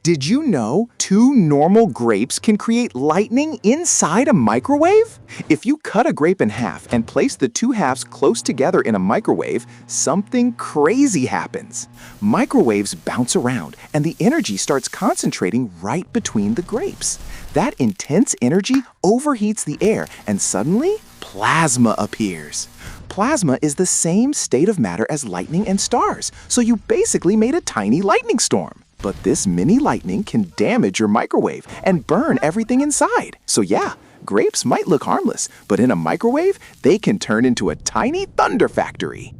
Did you know 2 normal grapes can create lightning inside a microwave? If you cut a grape in half and place the 2 halves close together in a microwave, something crazy happens. Microwaves bounce around and the energy starts concentrating right between the grapes. That intense energy overheats the air and suddenly, plasma appears. Plasma is the same state of matter as lightning and stars, so you basically made a tiny lightning storm. But this mini lightning can damage your microwave and burn everything inside. So yeah, grapes might look harmless, but in a microwave, they can turn into a tiny thunder factory.